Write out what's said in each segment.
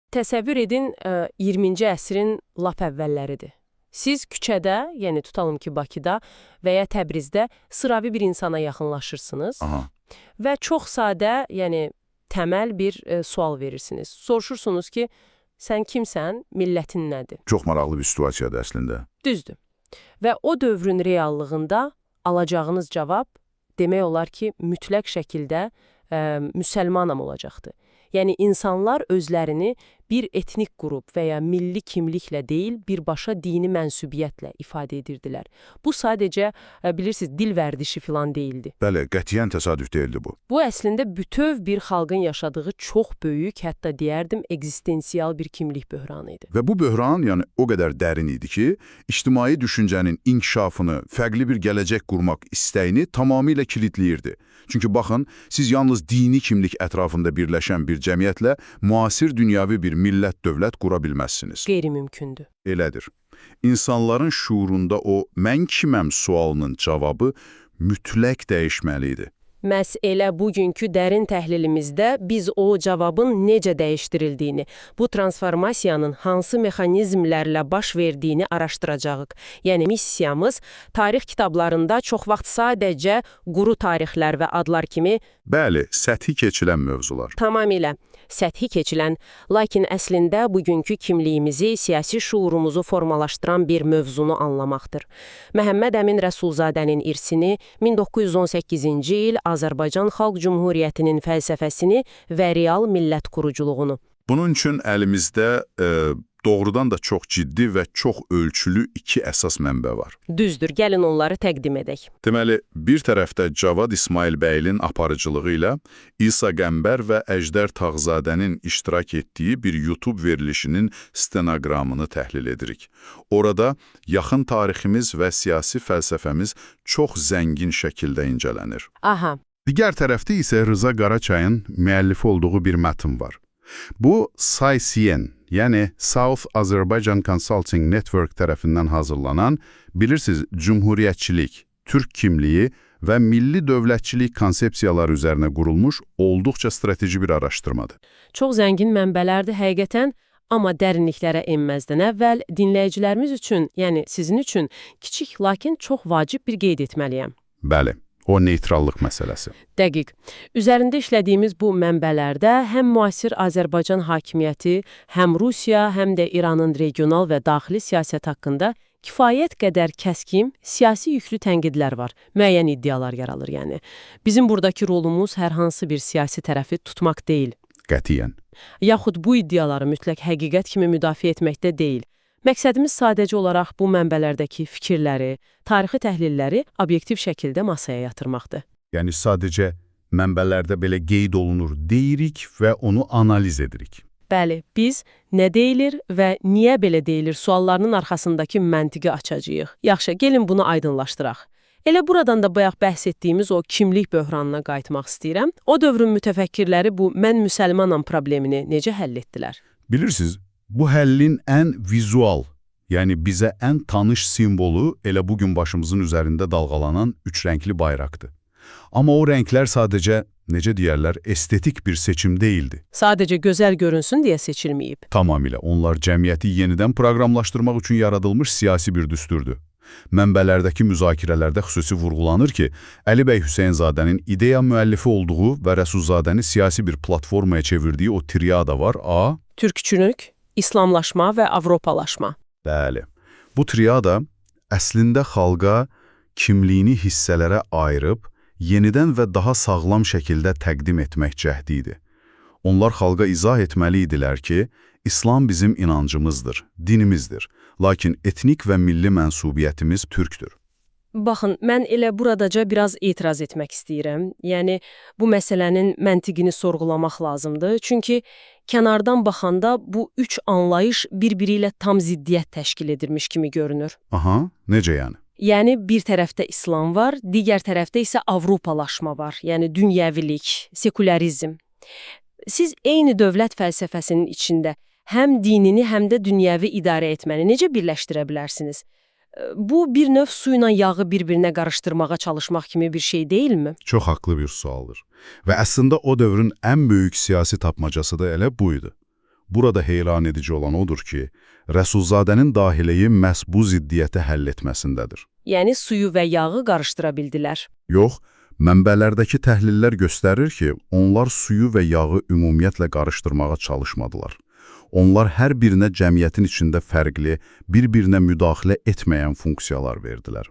Təsəvvür edin, 20-ci əsrin lap əvvəlləridir. Siz küçədə, yəni tutalım ki, Bakıda və ya Təbrizdə sıravi bir insana yaxınlaşırsınız və çox sadə, yəni təməl bir sual verirsiniz. Soruşursunuz ki, sən kimsən, millətin nədir? Çox maraqlı bir situasiyadır əslində. Düzdür. Və o dövrün reallığında alacağınız cavab demək olar ki, mütləq şəkildə müsəlmanam olacaqdır. Yəni, insanlar özlərini bir etnik qrup və ya milli kimliklə deyil, birbaşa dini mənsubiyyətlə ifadə edirdilər. Bu sadəcə, bilirsiniz, dil vərdişi filan deyildi. Bəli, qətiyyən təsadüf deyildi bu. Bu, əslində, bütöv bir xalqın yaşadığı çox böyük, hətta deyərdim, egzistensial bir kimlik böhranı idi. Və bu böhran, yəni o qədər dərin idi ki, ictimai düşüncənin inkişafını, fərqli bir gələcək qurmaq istəyini tamamilə kilitləyirdi. Çünki baxın, siz yalnız dini kimlik ətrafında birləşən bir cəmiyyətlə müasir dünyavi bir millət-dövlət qura bilməzsiniz. Qeyri-mümkündür. Elədir. İnsanların şuurunda o mən kiməm sualının cavabı mütləq dəyişməli idi. Məhz elə bugünkü dərin təhlilimizdə biz o cavabın necə dəyişdirildiyini, bu transformasiyanın hansı mexanizmlərlə baş verdiyini araşdıracağıq. Yəni, missiyamız tarix kitablarında çox vaxt sadəcə quru tarixlər və adlar kimi Bəli, səthi keçilən mövzular. Tamamilə səthi keçilən, lakin əslində bugünkü kimliyimizi, siyasi şuurumuzu formalaşdıran bir mövzunu anlamaqdır. Məhəmməd Əmin Rəsulzadənin irsini, 1918-ci il Azərbaycan Xalq Cümhuriyyətinin fəlsəfəsini və real millət quruculuğunu. Bunun üçün əlimizdə doğrudan da çox ciddi və çox ölçülü iki əsas mənbə var. Düzdür, gəlin onları təqdim edək. Deməli, bir tərəfdə Cavad İsmailbəylin aparıcılığı ilə İsa Qəmbər və Əjdər Tağzadənin iştirak etdiyi bir YouTube verilişinin stenoqramını təhlil edirik. Orada yaxın tariximiz və siyasi fəlsəfəmiz çox zəngin şəkildə incələnir. Aha. Digər tərəfdə isə Rıza Qaraçayın müəllifi olduğu bir mətn var. Bu, SAICN, yəni South Azerbaijan Consulting Network tərəfindən hazırlanan, bilirsiniz, cümhuriyyətçilik, türk kimliyi və milli dövlətçilik konsepsiyaları üzərinə qurulmuş olduqca strateji bir araşdırmadır. Çox zəngin mənbələrdir həqiqətən, amma dərinliklərə enməzdən əvvəl dinləyicilərimiz üçün, yəni sizin üçün kiçik, lakin çox vacib bir qeyd etməliyəm. Bəli. O neytrallıq məsələsi. Dəqiq. Üzərində işlədiyimiz bu mənbələrdə həm müasir Azərbaycan hakimiyyəti, həm Rusiya, həm də İranın regional və daxili siyasət haqqında kifayət qədər kəskin, siyasi yüklü tənqidlər var. Müəyyən iddialar yaralır yəni. Bizim buradakı rolumuz hər hansı bir siyasi tərəfi tutmaq deyil. Qətiyyən. Yaxud bu iddiaları mütləq həqiqət kimi müdafiə etməkdə deyil. Məqsədimiz sadəcə olaraq bu mənbələrdəki fikirləri, tarixi təhlilləri obyektiv şəkildə masaya yatırmaqdır. Yəni sadəcə mənbələrdə belə qeyd olunur deyirik və onu analiz edirik. Bəli, biz nə deyilir və niyə belə deyilir suallarının arxasındakı məntiqi açacağıq. Yaxşı, gelin bunu aydınlaşdıraq. Elə buradan da bayaq bəhs etdiyimiz o kimlik böhranına qayıtmaq istəyirəm. O dövrün mütəfəkkirləri bu mən müsəlmanam problemini necə həll etdilər? Bilirsiniz, bu həllin ən vizual, yəni bizə ən tanış simvolu elə bugün başımızın üzərində dalğalanan üç rəngli bayraqdır. Amma o rənglər sadəcə, necə deyərlər, estetik bir seçim deyildi. Sadəcə gözəl görünsün deyə seçilməyib. Tamamilə, onlar cəmiyyəti yenidən proqramlaşdırmaq üçün yaradılmış siyasi bir düsturdur. Mənbələrdəki müzakirələrdə xüsusi vurğulanır ki, Əli bəy Hüseynzadənin ideya müəllifi olduğu və Rəsulzadəni siyasi bir platformaya çevirdiyi o triada var. A. Türkçülük, İslamlaşma və Avropalaşma. Bəli. Bu triada əslində xalqa kimliyini hissələrə ayırıb, yenidən və daha sağlam şəkildə təqdim etmək cəhdi idi. Onlar xalqa izah etməli idilər ki, İslam bizim inancımızdır, dinimizdir, lakin etnik və milli mənsubiyyətimiz türkdür. Baxın, mən elə buradaca biraz etiraz etmək istəyirəm. Yəni, bu məsələnin məntiqini sorğulamaq lazımdır. Çünki kənardan baxanda bu üç anlayış bir-biri ilə tam ziddiyyət təşkil edirmiş kimi görünür. Aha, necə yəni? Yəni, bir tərəfdə İslam var, digər tərəfdə isə Avropalaşma var. Yəni, dünyəvilik, sekularizm. Siz eyni dövlət fəlsəfəsinin içində həm dinini, həm də dünyəvi idarə etməni necə birləşdirə bilərsiniz? Bu, bir növ suyla yağı bir-birinə qarışdırmağa çalışmaq kimi bir şey deyilmi? Çox haqlı bir sualdır. Və əslində o dövrün ən böyük siyasi tapmacası da elə buydu. Burada heyran edici olan odur ki, Rəsulzadənin dahiləyi məhz bu ziddiyyəti həll etməsindədir. Yəni suyu və yağı qarışdıra bildilər. Yox, mənbələrdəki təhlillər göstərir ki, onlar suyu və yağı ümumiyyətlə qarışdırmağa çalışmadılar. Onlar hər birinə cəmiyyətin içində fərqli, bir-birinə müdaxilə etməyən funksiyalar verdilər.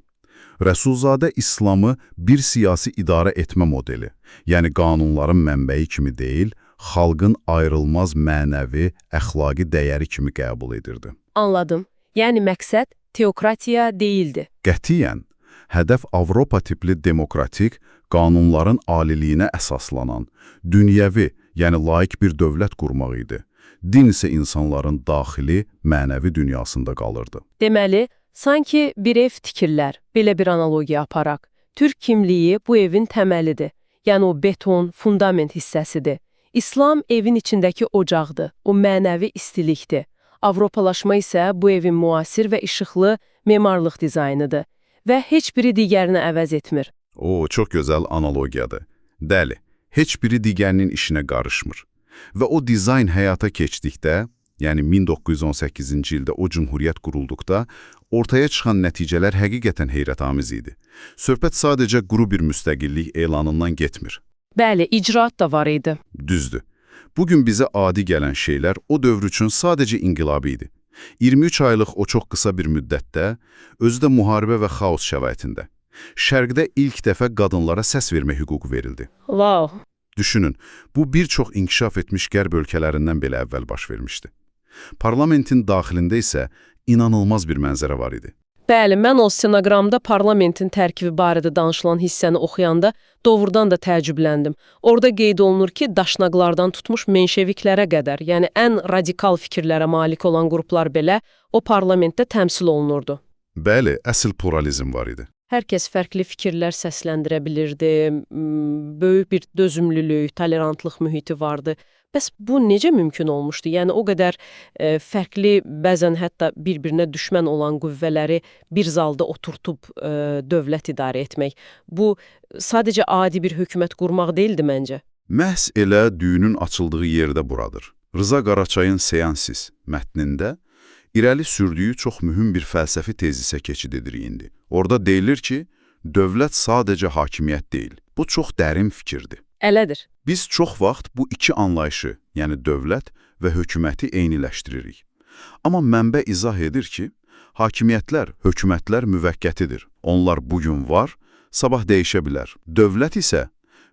Rəsulzadə İslamı bir siyasi idarə etmə modeli, yəni qanunların mənbəyi kimi deyil, xalqın ayrılmaz mənəvi, əxlaqi dəyəri kimi qəbul edirdi. Anladım. Yəni məqsəd teokratiya deyildi. Qətiyyən, hədəf Avropa tipli demokratik, qanunların aliliyinə əsaslanan, dünyəvi, yəni laik bir dövlət qurmaq idi. Din isə insanların daxili, mənəvi dünyasında qalırdı. Deməli, sanki bir ev tikirlər, belə bir analogiya aparaq. Türk kimliyi bu evin təməlidir. Yəni o beton, fundament hissəsidir. İslam evin içindəki ocaqdır, o mənəvi istilikdir. Avropalaşma isə bu evin müasir və işıqlı memarlıq dizaynıdır və heç biri digərini əvəz etmir. O, çox gözəl analogiyadır. Dəli, heç biri digərinin işinə qarışmır. Və o dizayn həyata keçdikdə, yəni 1918-ci ildə o cümhuriyyət qurulduqda, ortaya çıxan nəticələr həqiqətən heyrətamiz idi. Söhbət sadəcə quru bir müstəqillik elanından getmir. Bəli, icraat da var idi. Düzdür. Bugün bizə adi gələn şeylər o dövr üçün sadəcə inqilabi idi. 23 aylıq o çox qısa bir müddətdə, özü də müharibə və xaos şəraitində. Şərqdə ilk dəfə qadınlara səs vermə hüququ verildi. Wow. Düşünün, bu bir çox inkişaf etmiş qərb ölkələrindən belə əvvəl baş vermişdi. Parlamentin daxilində isə inanılmaz bir mənzərə var idi. Bəli, mən o stenoqramda parlamentin tərkibi barədə danışılan hissəni oxuyanda doğrudan da təəccübləndim. Orada qeyd olunur ki, daşnaqlardan tutmuş menşeviklərə qədər, yəni ən radikal fikirlərə malik olan qruplar belə o parlamentdə təmsil olunurdu. Bəli, əsl pluralizm var idi. Hər kəs fərqli fikirlər səsləndirə bilirdi, böyük bir dözümlülük, tolerantlıq mühiti vardı. Bəs bu necə mümkün olmuşdu? Yəni o qədər fərqli, bəzən hətta bir-birinə düşmən olan qüvvələri bir zalda oturtub dövlət idarə etmək. Bu sadəcə adi bir hökumət qurmaq deyildi məncə. Məhz elə düyünün açıldığı yerdə buradır. Rıza Qaraçayın Seansis mətnində irəli sürdüyü çox mühüm bir fəlsəfi tezisə keçid edirik indi. Orada deyilir ki, dövlət sadəcə hakimiyyət deyil. Bu çox dərin fikirdir. Elədir. Biz çox vaxt bu iki anlayışı, yəni dövlət və hökuməti eyniləşdiririk. Amma mənbə izah edir ki, hakimiyyətlər, hökumətlər müvəqqətidir. Onlar bugün var, sabah dəyişə bilər. Dövlət isə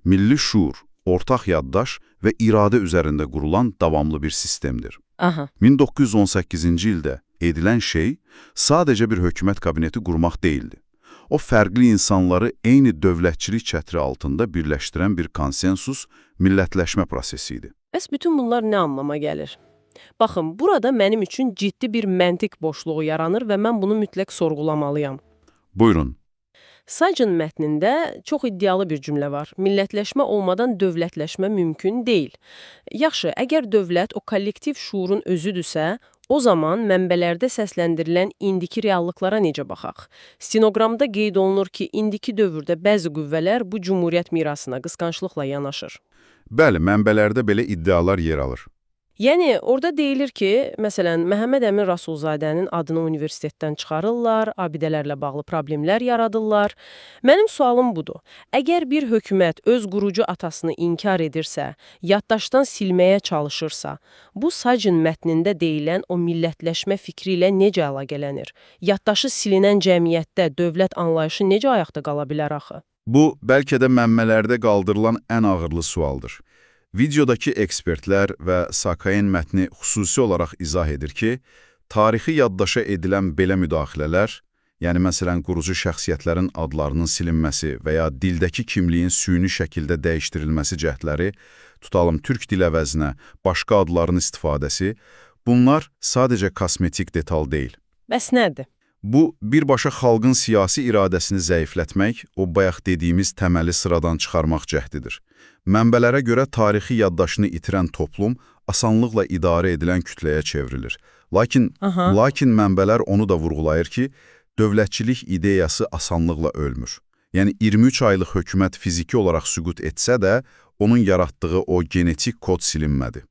milli şuur, ortaq yaddaş və iradə üzərində qurulan davamlı bir sistemdir. Aha. 1918-ci ildə edilən şey sadəcə bir hökumət kabineti qurmaq deyildi. O, fərqli insanları eyni dövlətçilik çətri altında birləşdirən bir konsensus, millətləşmə prosesi idi. Bəs bütün bunlar nə anlama gəlir? Baxın, burada mənim üçün ciddi bir məntiq boşluğu yaranır və mən bunu mütləq sorğulamalıyam. Buyurun. Saycın mətnində çox iddialı bir cümlə var. Millətləşmə olmadan dövlətləşmə mümkün deyil. Yaxşı, əgər dövlət o kollektiv şuurun özüdürsə, o zaman mənbələrdə səsləndirilən indiki reallıqlara necə baxaq? Stenoqramda qeyd olunur ki, indiki dövrdə bəzi qüvvələr bu cümhuriyyət mirasına qısqanclıqla yanaşır. Bəli, mənbələrdə belə iddialar yer alır. Yəni, orada deyilir ki, məsələn, Məhəmməd Əmin Rasulzadənin adını universitetdən çıxarırlar, abidələrlə bağlı problemlər yaradırlar. Mənim sualım budur. Əgər bir hökumət öz qurucu atasını inkar edirsə, yaddaşdan silməyə çalışırsa, bu Saycın mətnində deyilən o millətləşmə fikri ilə necə əlaqələnir? Yaddaşı silinən cəmiyyətdə dövlət anlayışı necə ayaqda qala bilər axı? Bu, bəlkə də mənbələrdə qaldırılan ən ağırlı sualdır. Videodakı ekspertlər və Sakayen mətni xüsusi olaraq izah edir ki, tarixi yaddaşa edilən belə müdaxilələr, yəni məsələn qurucu şəxsiyyətlərin adlarının silinməsi və ya dildəki kimliyin süni şəkildə dəyişdirilməsi cəhdləri, tutalım türk dil əvəzinə başqa adların istifadəsi, bunlar sadəcə kosmetik detal deyil. Bəs nədir? Bu, birbaşa xalqın siyasi iradəsini zəiflətmək, o bayaq dediyimiz təməli sıradan çıxarmaq cəhdidir. Mənbələrə görə tarixi yaddaşını itirən toplum asanlıqla idarə edilən kütləyə çevrilir. Lakin mənbələr onu da vurğulayır ki, dövlətçilik ideyası asanlıqla ölmür. Yəni 23 aylıq hökumət fiziki olaraq süqut etsə də, onun yaratdığı o genetik kod silinmədi.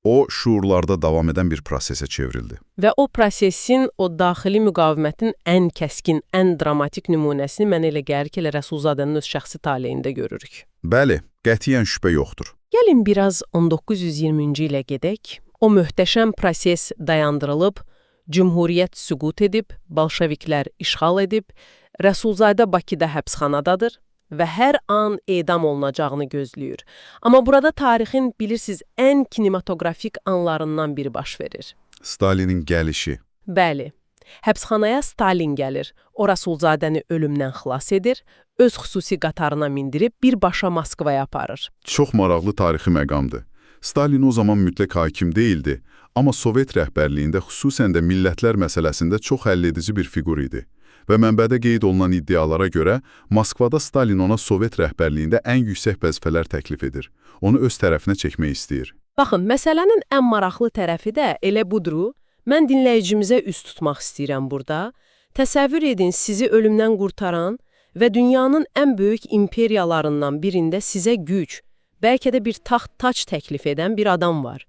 O, şuurlarda davam edən bir prosesə çevrildi. Və o prosesin, o daxili müqavimətin ən kəskin, ən dramatik nümunəsini mənə elə gəlir ki, Rəsulzadənin öz şəxsi taleyində görürük. Bəli, qətiyyən şübhə yoxdur. Gəlin biraz 1920-ci ilə gedək. O möhtəşəm proses dayandırılıb, Cümhuriyyət süqut edib, bolşeviklər işğal edib, Rəsulzadə Bakıda həbsxanadadır və hər an edam olunacağını gözləyir. Amma burada tarixin, bilirsiniz, ən kinematografik anlarından biri baş verir. Stalinin gəlişi. Bəli, həbsxanaya Stalin gəlir, o Rəsulzadəni ölümdən xilas edir, öz xüsusi qatarına mindirib birbaşa Moskvaya aparır. Çox maraqlı tarixi məqamdır. Stalin o zaman mütləq hakim deyildi, amma Sovet rəhbərliyində xüsusən də millətlər məsələsində çox həlledici bir fiqur idi. Və mənbədə qeyd olunan iddialara görə, Moskvada Stalin ona Sovet rəhbərliyində ən yüksək vəzifələr təklif edir. Onu öz tərəfinə çəkmək istəyir. Baxın, məsələnin ən maraqlı tərəfi də elə budur. Mən dinləyicimizə üst tutmaq istəyirəm burada. Təsəvvür edin, sizi ölümdən qurtaran və dünyanın ən böyük imperiyalarından birində sizə güc, bəlkə də bir taxt-tac təklif edən bir adam var.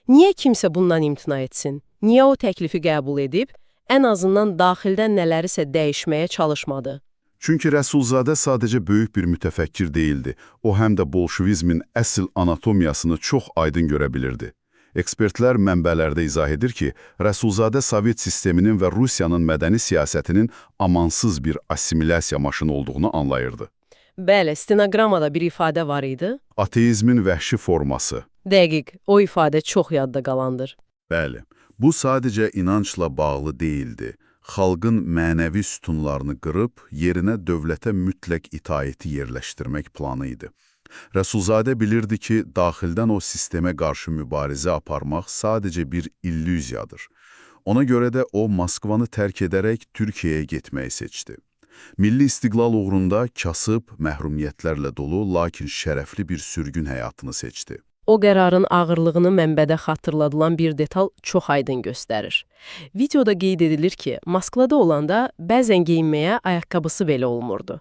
Niyə kimsə bundan imtina etsin? Niyə o təklifi qəbul edib, ən azından daxildən nələrisə dəyişməyə çalışmadı? Çünki Rəsulzadə sadəcə böyük bir mütəfəkkir deyildi. O, həm də bolşevizmin əsl anatomiyasını çox aydın görə bilirdi. Ekspertlər mənbələrdə izah edir ki, Rəsulzadə Sovet sisteminin və Rusiyanın mədəni siyasətinin amansız bir assimilyasiya maşını olduğunu anlayırdı. Bəli, stenoqramada bir ifadə var idi. Ateizmin vəhşi forması. Dəqiq, o ifadə çox yadda qalandır. Bəli, bu sadəcə inancla bağlı deyildi. Xalqın mənəvi sütunlarını qırıb, yerinə dövlətə mütləq itaəti yerləşdirmək planı idi. Rəsulzadə bilirdi ki, daxildən o sistemə qarşı mübarizə aparmaq sadəcə bir illüziyadır. Ona görə də o, Moskvanı tərk edərək Türkiyəyə getməyi seçdi. Milli istiqlal uğrunda kasıb, məhrumiyyətlərlə dolu, lakin şərəfli bir sürgün həyatını seçdi. O qərarın ağırlığını mənbədə xatırladılan bir detal çox aydın göstərir. Videoda qeyd edilir ki, Moskvada olanda bəzən geyinməyə ayaqqabısı belə olmurdu.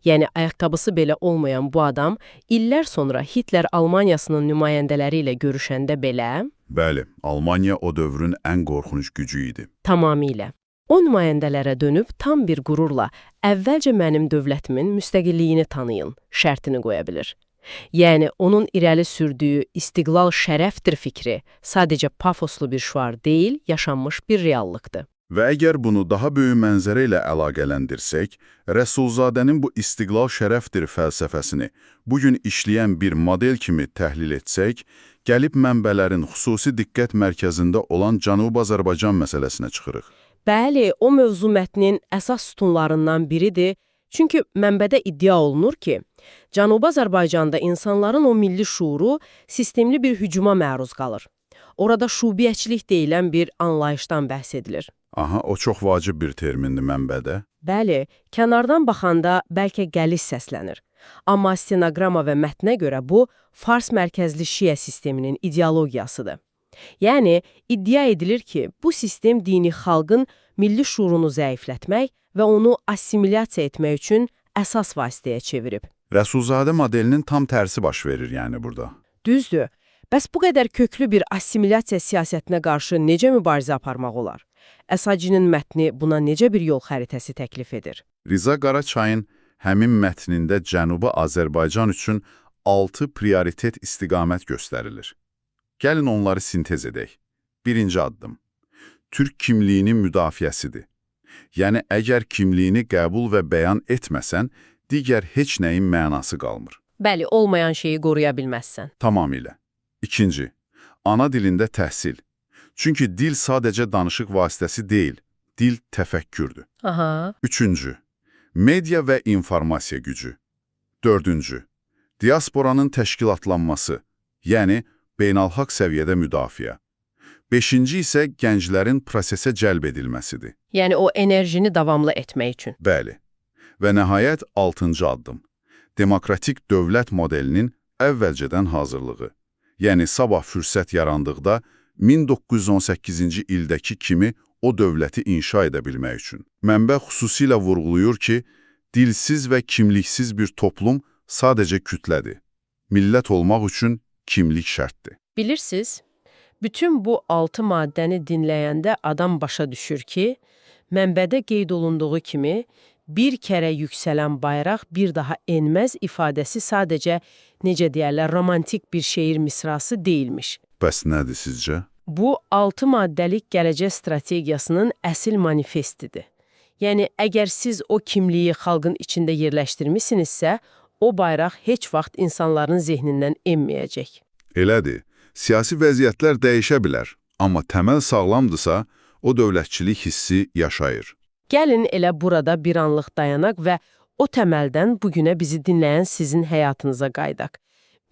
Yəni, ayaqqabısı belə olmayan bu adam illər sonra Hitler Almaniyasının nümayəndələri ilə görüşəndə belə... Bəli, Almaniya o dövrün ən qorxunc gücü idi. Tamamilə. O nümayəndələrə dönüb tam bir qürurla əvvəlcə mənim dövlətimin müstəqilliyini tanıyın şərtini qoya bilir. Yəni, onun irəli sürdüyü istiqlal şərəfdir fikri sadəcə pafoslu bir şüar deyil, yaşanmış bir reallıqdır. Və əgər bunu daha böyük mənzərə ilə əlaqələndirsək, Rəsulzadənin bu istiqlal şərəfdir fəlsəfəsini bugün işləyən bir model kimi təhlil etsək, gəlib mənbələrin xüsusi diqqət mərkəzində olan Cənubi Azərbaycan məsələsinə çıxırıq. Bəli, o mövzu mətnin əsas sütunlarından biridir, çünki mənbədə iddia olunur ki, Cənubi Azərbaycanda insanların o milli şuuru sistemli bir hücuma məruz qalır. Orada şubiyyəçilik deyilən bir anlayışdan bəhs edilir. Aha, o çox vacib bir termindir mənbədə. Bəli, kənardan baxanda bəlkə qəliz səslənir. Amma stenoqrama və mətnə görə bu, Fars mərkəzli Şiə sisteminin ideologiyasıdır. Yəni, iddia edilir ki, bu sistem dini xalqın milli şuurunu zəiflətmək və onu assimilyasiya etmək üçün əsas vasitəyə çevirib. Rəsulzadə modelinin tam tərsi baş verir yəni burada. Düzdür. Bəs bu qədər köklü bir assimilyasiya siyasətinə qarşı necə mübarizə aparmaq olar? Əsacinin mətni buna necə bir yol xəritəsi təklif edir? Riza Qaraçayın həmin mətnində Cənubi Azərbaycan üçün 6 prioritet istiqamət göstərilir. Gəlin onları sintez edək. Birinci addım. Türk kimliyinin müdafiəsidir. Yəni, əgər kimliyini qəbul və bəyan etməsən, digər heç nəyin mənası qalmır. Bəli, olmayan şeyi qoruya bilməzsən. Tamamilə. İkinci. Ana dilində təhsil. Çünki dil sadəcə danışıq vasitəsi deyil, dil təfəkkürdür. Aha. Üçüncü. Media və informasiya gücü. Dördüncü. Diasporanın təşkilatlanması, yəni beynəlxalq səviyyədə müdafiə. Beşinci isə gənclərin prosesə cəlb edilməsidir. Yəni o enerjini davamlı etmək üçün. Bəli. Və nəhayət 6-cı addım. Demokratik dövlət modelinin əvvəlcədən hazırlığı. Yəni sabah fürsət yarandıqda 1918-ci ildəki kimi o dövləti inşa edə bilmək üçün. Mənbə xüsusilə vurğulayır ki, dilsiz və kimliksiz bir toplum sadəcə kütlədir. Millət olmaq üçün kimlik şərtdir. Bilirsiniz, Bütün bu 6 maddəni dinləyəndə adam başa düşür ki, mənbədə qeyd olunduğu kimi, bir kərə yüksələn bayraq bir daha enməz ifadəsi sadəcə, necə deyərlər, romantik bir şeir misrası deyilmiş. Bəs nədir sizcə? Bu 6 maddəlik gələcək strategiyasının əsl manifestidir. Yəni, əgər siz o kimliyi xalqın içində yerləşdirmisinizsə, o bayraq heç vaxt insanların zehnindən enməyəcək. Elədir. Siyasi vəziyyətlər dəyişə bilər, amma təməl sağlamdırsa, o dövlətçilik hissi yaşayır. Gəlin elə burada bir anlıq dayanaq və o təməldən bugünə bizi dinləyən sizin həyatınıza qaydaq.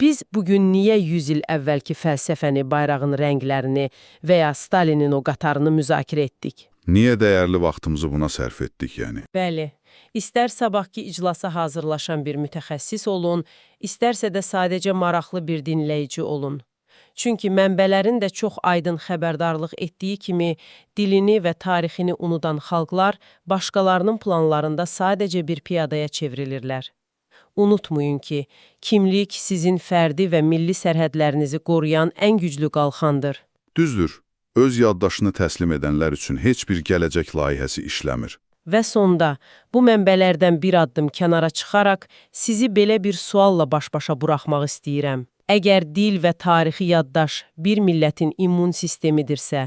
Biz bugün niyə 100 il əvvəlki fəlsəfəni, bayrağın rənglərini və ya Stalinin o qatarını müzakirə etdik? Niyə dəyərli vaxtımızı buna sərf etdik, yəni? Bəli, istər sabahki iclasa hazırlaşan bir mütəxəssis olun, istərsə də sadəcə maraqlı bir dinləyici olun. Çünki mənbələrin də çox aydın xəbərdarlıq etdiyi kimi, dilini və tarixini unudan xalqlar başqalarının planlarında sadəcə bir piyadaya çevrilirlər. Unutmayın ki, kimlik sizin fərdi və milli sərhədlərinizi qoruyan ən güclü qalxandır. Düzdür, öz yaddaşını təslim edənlər üçün heç bir gələcək layihəsi işləmir. Və sonda, bu mənbələrdən bir addım kənara çıxaraq, sizi belə bir sualla baş-başa buraxmaq istəyirəm. Əgər dil və tarixi yaddaş bir millətin immun sistemidirsə,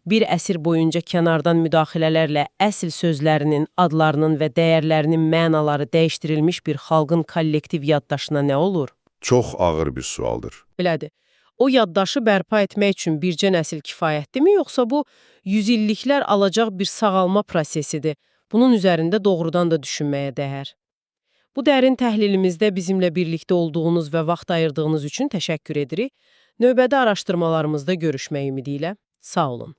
bir əsr boyunca kənardan müdaxilələrlə əsl sözlərinin, adlarının və dəyərlərinin mənaları dəyişdirilmiş bir xalqın kollektiv yaddaşına nə olur? Çox ağır bir sualdır. Belədir. O yaddaşı bərpa etmək üçün bircə nəsil kifayətdirmi, yoxsa bu yüzilliklər alacaq bir sağalma prosesidir? Bunun üzərində doğrudan da düşünməyə dəyər. Bu dərin təhlilimizdə bizimlə birlikdə olduğunuz və vaxt ayırdığınız üçün təşəkkür edirik. Növbədə araşdırmalarımızda görüşmək ümidi ilə. Sağ olun.